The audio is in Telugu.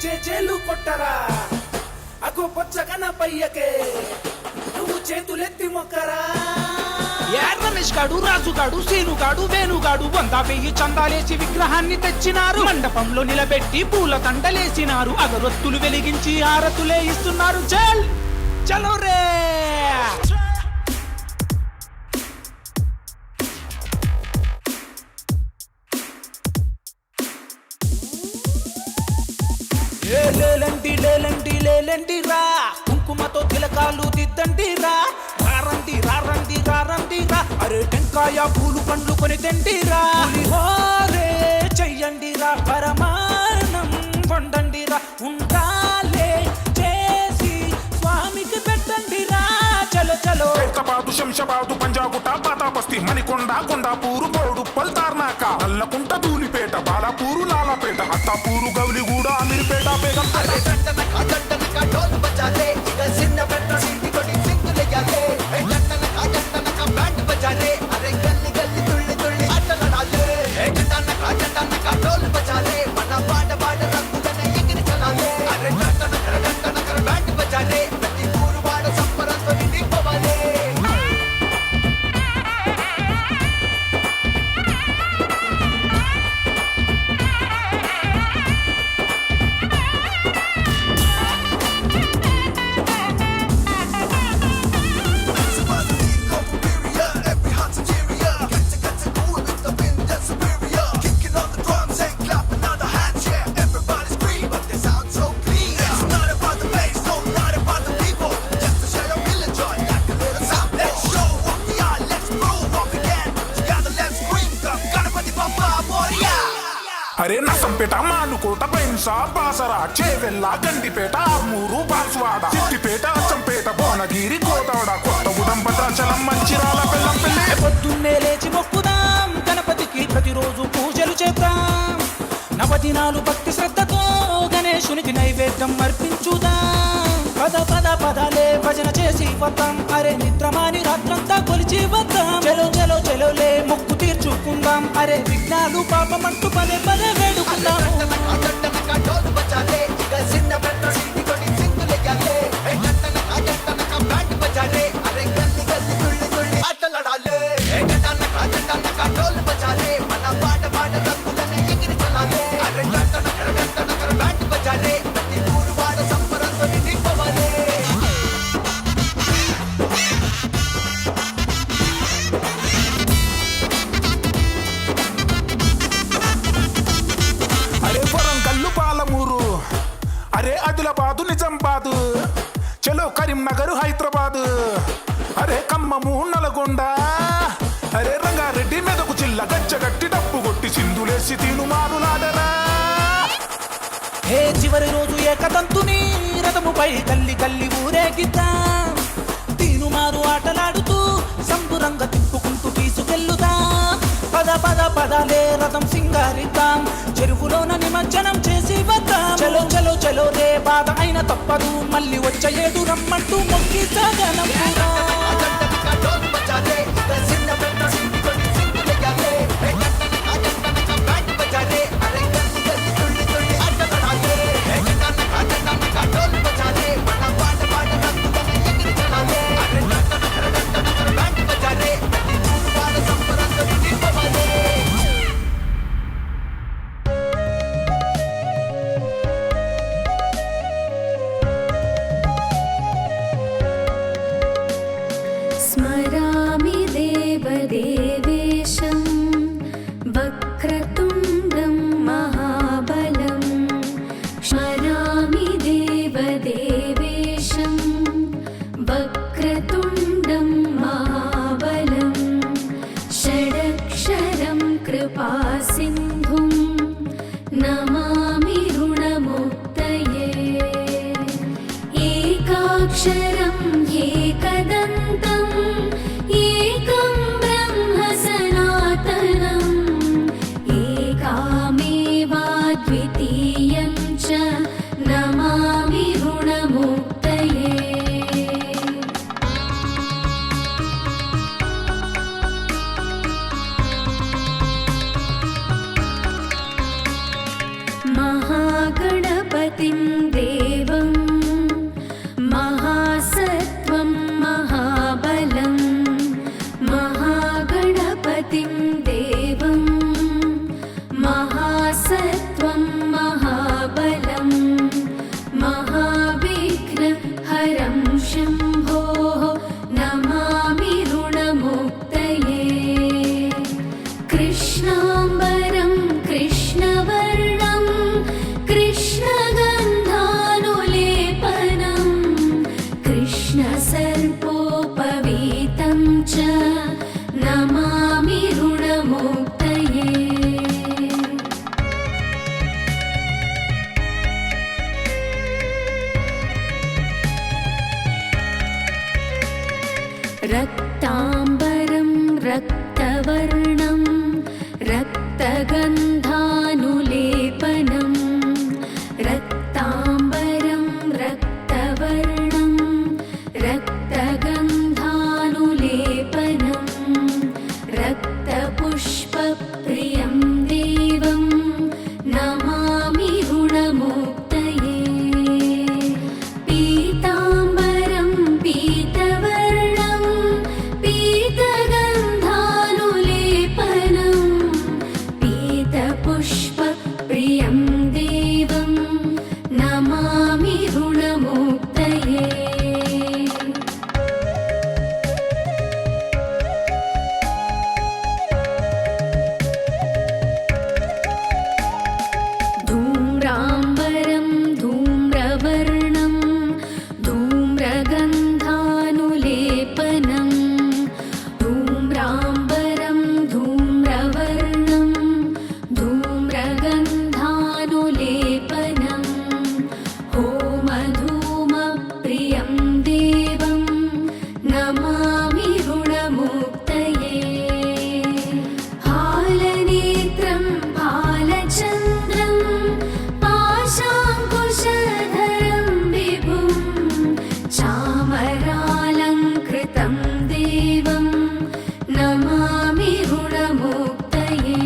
చేలు కొట్టరా అగో పొచ్చగన పయ్యకే నువ్వు చేతులెత్తి మొక్కరా. రమేష్ గాడు, రాజు గాడు, సీను గాడు, వేణుగాడు 100,000 చందాలేసి విగ్రహాన్ని తెచ్చినారు. మండపంలో నిలబెట్టి పూల తండలేసినారు. అగరొత్తులు వెలిగించి హారతులే ఇస్తున్నారు. చల్ చలో రే. లేలండి లేలండి లేలండి రా, కుంకుమతో తిలకాలు దిద్దండి రా. రారండి రారండి రారండి రా, అరే టెంకాయ పూలు పండ్లు కొని తెండి రా. పులిహోరే చెయ్యండి రా, పరమాన్నం వండండి రా. ఉండాలే చేసి స్వామికి పెట్టండి రా. చలో చలో. హైదరాబాదు, శంషాబాదు, పంజాగుట్ట, పాతాబస్తీ, మణికొండ, కొండాపూరు, బోడుప్పల్, తార్నాక, నల్లకుంట, ధూలిపేట, బాలాపూరు, లాలాపేట, అత్తాపూరు, గౌలిగూడ, అమీర్పేట, బేగంపేట. అరే నసంపేట, మానుకోట, బైన్సా, బాసరా, చేవెల్ల, గండిపేట, ఆర్మూరు, బాన్స్వాడ, సిద్దిపేట, అచ్చంపేట, భువనగిరి, కోదాడ, కొత్తగూడెం, భద్రాచలం, మంచిరాల, బెల్లంపల్లి. పొద్దున్నే లేచి మొక్కుదాం గణపతికి, ప్రతిరోజు పూజలు చేద్దాం. నవదినాలు భక్తి శ్రద్ధతో గణేశునికి నైవేద్యం అర్పించుదాం. పద పద పదాలే భజన చేసి వద్దాం. అరే నిద్రమాని రాత్రంతా కొలిచి వద్దాం. చలో చలో చలోలే మొక్కు తీర్చుకుందాం. అరే విఘ్నాలు పాపమంటూ పదే పదే వేడుకుందాం. అరే ఆదిలాబాదు, నిజామాబాదు, చలో కరీంనగర్, హైదరాబాద్, అరే ఖమ్మము, నల్గొండ, అరే రంగారెడ్డి, మెదకు జిల్లా, గచ్చగట్టి డప్పు కొట్టి సింధులేసి తీనుమారులాడరా. హే చివరి రోజు ఏకదంతుని రథముపై కల్లి కల్లి ఊరేగిద్దాం. తీనుమారు ఆటలాడుతూ సంబురంగా తిప్పుకుంటూ తీసుకెళ్ళుదాం. పద పద పదాలే రథం సింగారిద్దాం. చెరువులోన నిమజ్జనం చేసి వద్దాం. చలో చలో చలో రే, బాధ అయిన తప్పదు. మళ్ళీ వచ్చే ఏడు రమ్మంటూ మొక్కి సాగనం. गणपतिं देवं महासत्त्वं महाबलं महागणपतिं देवं महासत्त्वं महाबलं महाविघ्नहरं शम्भोः नमामि ऋणमुक्तये कृष्णाम्बरं कृष्णवर्णं कृष्णगन्धानुलेपनं कृष्णसर्पोपवीतं च नमामि ऋणमुक्तये रक्ताम्बरं रक्तवर्णं रक्तगन्धानुलेपनं रक्ताम्बरं रक्तवर्णं रक्तगन्धानुलेपनं रक्तपुष्पप्रियं देवं नमामि ऋणमुक्तये पीताम्बरं पीतवर्णं पीतगन्धानुलेपनं पीतपुष्पप्रियं देवं नमामि ऋणमुक्तये धूम्राम्बरं धूम्रवर्णं धूम्रगन्धानुलेपनं धूम्राम्बरं धूम्रवर्णं धूम्रगन्धानुलेपनं होमधूमप्रियं देवं नमामि ऋणमुक्तये हालनेत्रं फालचन्द्रं पाशाङ्कुशधरं विभुं चामरालङ्कृतं देवं नमामि ऋणमुक्तये